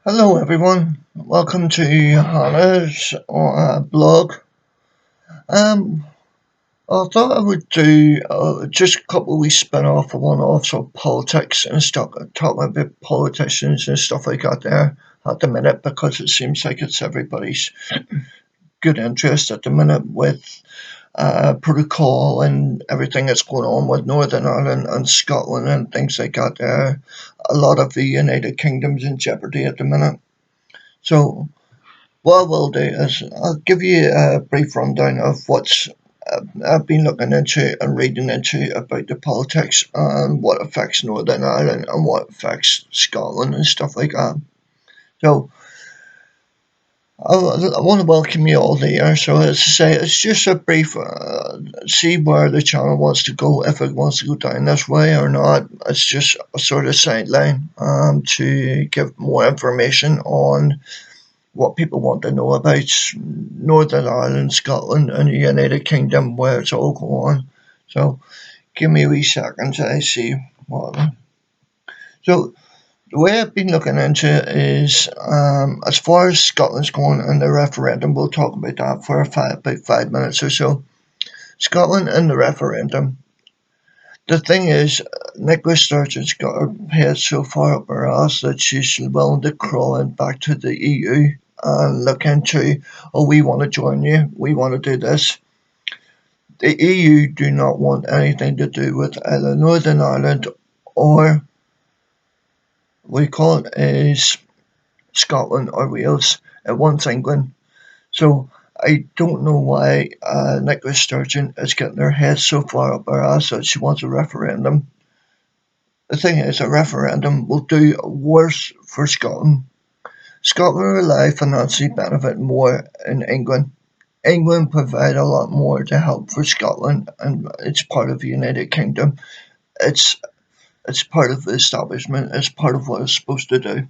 Hello, everyone. Welcome to Hannah's blog. Um, I thought I would do just a couple of weeks spin off of one off of politics and stuff, talking about politicians and stuff like that there at the minute because it seems like it's everybody's good interest at the minute with protocol and everything that's going on with Northern Ireland and Scotland and things like that there. A lot of the United Kingdom's in jeopardy at the minute. So what we'll do is I'll give you a brief rundown of what's I've been looking into and reading into about the politics and what affects Northern Ireland and what affects Scotland and stuff like that. So I want to welcome you all there. So as I say, it's just a brief see where the channel wants to go, if it wants to go down this way or not. It's just a sort of sideline to give more information on what people want to know about Northern Ireland, Scotland, and the United Kingdom, where it's all going on. So, give me a wee second till I see what. So, the way I've been looking into it is as far as Scotland's going and the referendum, we'll talk about that for about 5 minutes or so. Scotland and the referendum. The thing is, Nicola Sturgeon's got her head so far up her ass that she's willing to crawl in back to the EU and look into, oh, we want to join you, we want to do this. The EU do not want anything to do with either Northern Ireland or we call it is Scotland or Wales. It wants England. So I don't know why Nicola Sturgeon is getting her head so far up her ass that she wants a referendum. The thing is, a referendum will do worse for Scotland. Scotland rely financially benefit more in England. England provide a lot more to help for Scotland, and it's part of the United Kingdom. It's it's part of the establishment. It's part of what it's supposed to do.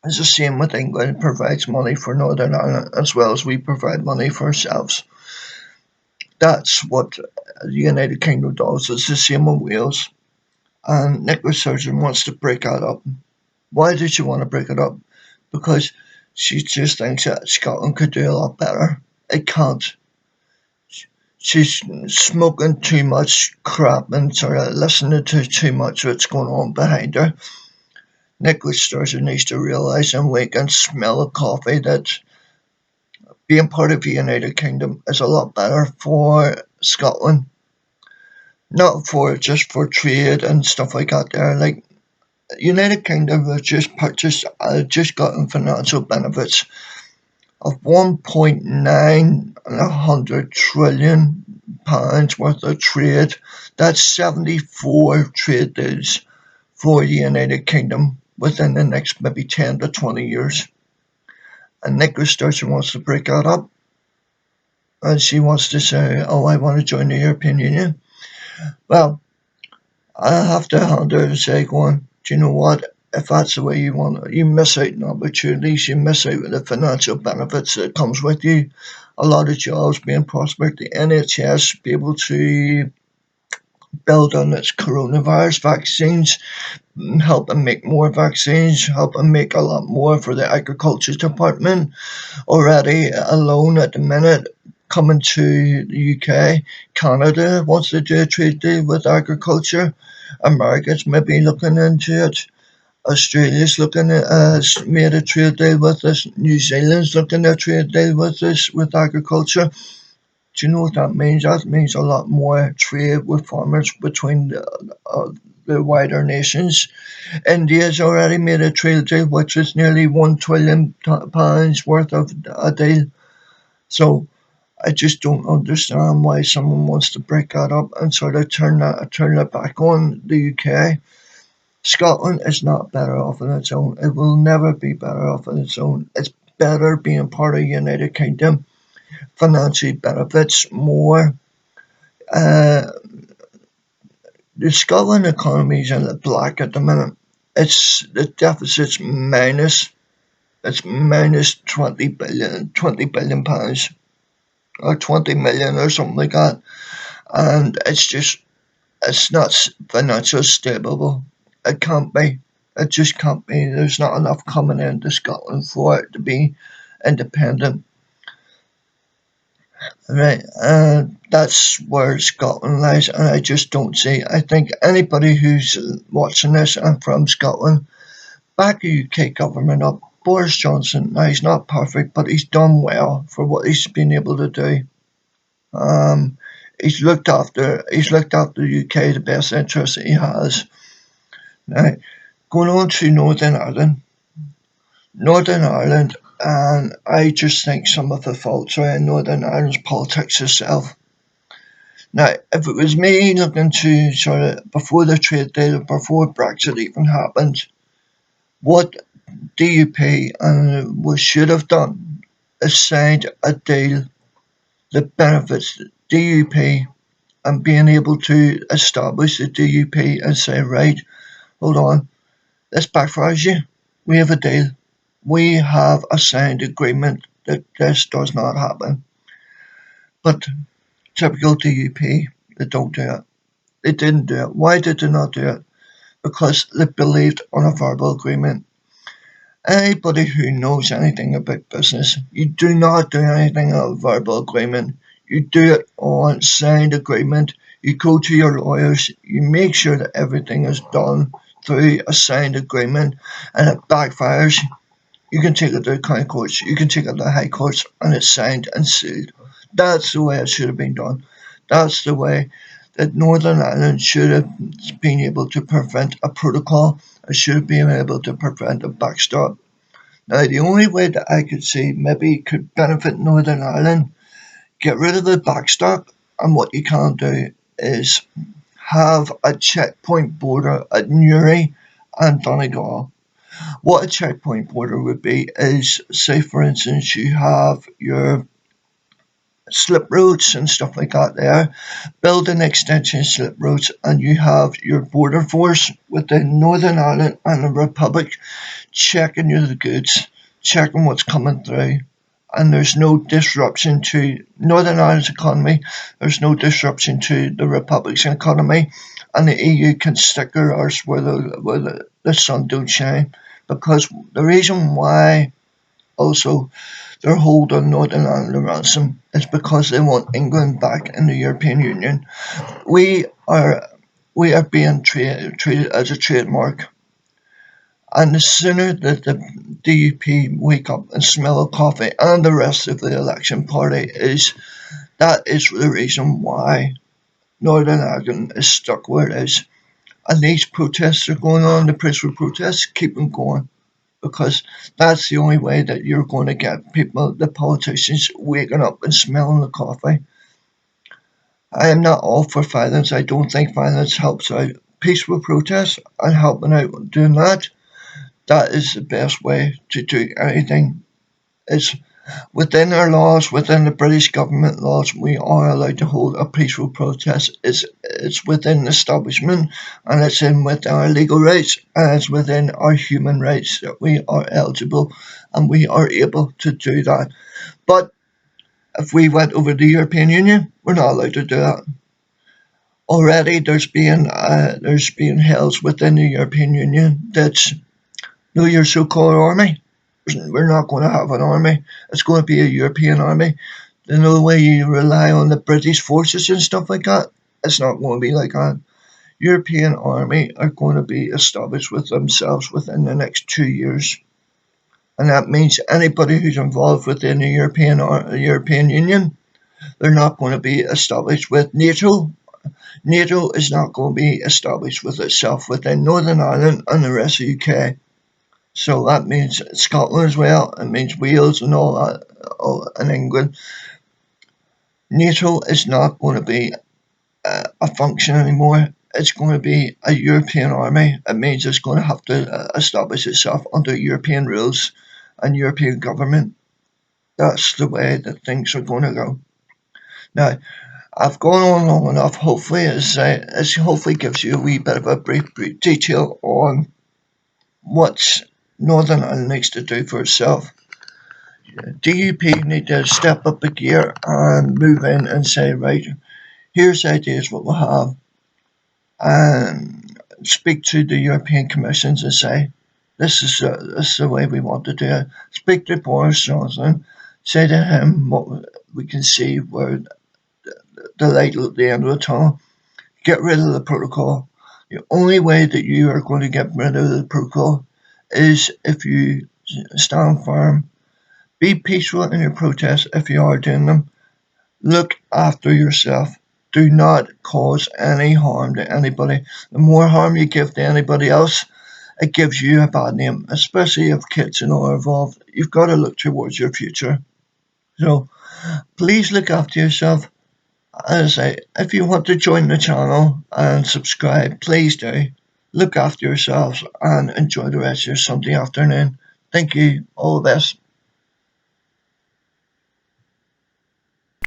It's the same with England. It provides money for Northern Ireland as well as we provide money for ourselves. That's what the United Kingdom does. It's the same with Wales. And Nicola Sturgeon wants to break that up. Why did she want to break it up? Because she just thinks that Scotland could do a lot better. It can't. She's smoking too much crap and sort of listening to too much of what's going on behind her. Nicola Sturgeon needs to realise and wake and smell of coffee that being part of the United Kingdom is a lot better for Scotland. Not for just for trade and stuff like that there. Like United Kingdom have just purchased just gotten financial benefits of 1.9 trillion pounds worth of trade. That's 74 trade deals for the United Kingdom within the next maybe 10 to 20 years. And Nicola Sturgeon wants to break that up. And she wants to say, oh, I want to join the European Union. Well, I have to hand her and say, go on, do you know what? If that's the way you want it, you miss out on opportunities, you miss out on the financial benefits that comes with you. A lot of jobs being prospered, the NHS be able to build on its coronavirus vaccines, help them make more vaccines, help them make a lot more for the agriculture department. Already alone at the minute, coming to the UK, Canada wants to do a trade deal with agriculture. America's maybe looking into it. Australia's looking at made a trade deal with us. New Zealand's looking at a trade deal with us with agriculture. Do you know what that means? That means a lot more trade with farmers between the wider nations. India's already made a trade deal which is nearly £1 trillion worth of a deal. So I just don't understand why someone wants to break that up and sort of turn it back on the UK. Scotland is not better off on its own. It will never be better off on its own. It's better being part of the United Kingdom. Financially benefits more. Uh, the Scotland economy is in the black at the minute. It's the deficit's minus. It's minus 20 billion pounds or 20 million or something like that, and it's not financially stable. It can't be. It just can't be. There's not enough coming into Scotland for it to be independent. Right, that's where Scotland lies, and I just don't see. I think anybody who's watching this and from Scotland, back the UK government up. Boris Johnson, now he's not perfect, but he's done well for what he's been able to do. Um, he's looked after the UK the best interest that he has. Now, going on to Northern Ireland, and I just think some of the faults are in Northern Ireland's politics itself. Now, if it was me looking to sort of before the trade deal, before Brexit even happened, what DUP and we should have done is signed a deal that benefits the DUP and being able to establish the DUP and say, right, hold on, this backfires you. We have a deal. We have a signed agreement that this does not happen. But typical DUP, they don't do it. They didn't do it. Why did they not do it? Because they believed on a verbal agreement. Anybody who knows anything about business, you do not do anything on a verbal agreement. You do it on signed agreement. You go to your lawyers. You make sure that everything is done through a signed agreement, and it backfires. You can take it to the county courts. You can take it to the high courts, and it's signed and sealed. That's the way it should have been done. That's the way that Northern Ireland should have been able to prevent a protocol. It should have been able to prevent a backstop. Now, the only way that I could see maybe could benefit Northern Ireland, get rid of the backstop, and what you can't do is have a checkpoint border at Newry and Donegal. What a checkpoint border would be is, say, for instance, you have your slip roads and stuff like that there, build an extension slip roads, and you have your border force within Northern Ireland and the Republic checking you the goods, checking what's coming through, and there's no disruption to Northern Ireland's economy, there's no disruption to the Republic's economy, and the EU can stick their arse where the sun don't shine. Because the reason why also they're holding Northern Ireland ransom is because they want England back in the European Union. We are we are being treated as a trademark. And the sooner that the DUP wake up and smell of coffee and the rest of the election party that is the reason why Northern Ireland is stuck where it is. And these protests are going on, the peaceful protests, keep them going. Because that's the only way that you're going to get people, the politicians, waking up and smelling the coffee. I am not all for violence. I don't think violence helps out. Peaceful protests and helping out doing that is the best way to do anything. It's within our laws, within the British government laws, we are allowed to hold a peaceful protest. It's within the establishment, and it's in with our legal rights, and it's within our human rights that we are eligible and we are able to do that. But if we went over the European Union, we're not allowed to do that. Already, there's been hells within the European Union that's no your so-called army. We're not going to have an army. It's going to be a European army. The only way you rely on the British forces and stuff like that, it's not going to be like that. European army are going to be established with themselves within the next 2 years. And that means anybody who's involved within the European Union, they're not going to be established with NATO. NATO is not going to be established with itself within Northern Ireland and the rest of the UK. So that means Scotland as well. It means Wales and all that, and England. NATO is not going to be a function anymore. It's going to be a European army. It means it's going to have to establish itself under European rules and European government. That's the way that things are going to go. Now, I've gone on long enough. Hopefully, it hopefully gives you a wee bit of a brief detail on what Northern Ireland needs to do for itself. DUP need to step up a gear and move in and say, right, here's ideas what we have, and speak to the European Commissions and say, this is the way we want to do it. Speak to Boris Johnson, say to him what we can see where the light at the end of the tunnel. Get rid of the protocol. The only way that you are going to get rid of the protocol is if you stand firm. Be peaceful in your protests if you are doing them. Look after yourself. Do not cause any harm to anybody. The more harm you give to anybody else, it gives you a bad name, especially if kids and all are involved. You've got to look towards your future. So please look after yourself. As I say, if you want to join the channel and subscribe, please do. Look after yourselves and enjoy the rest of your Sunday afternoon. Thank you. All the best.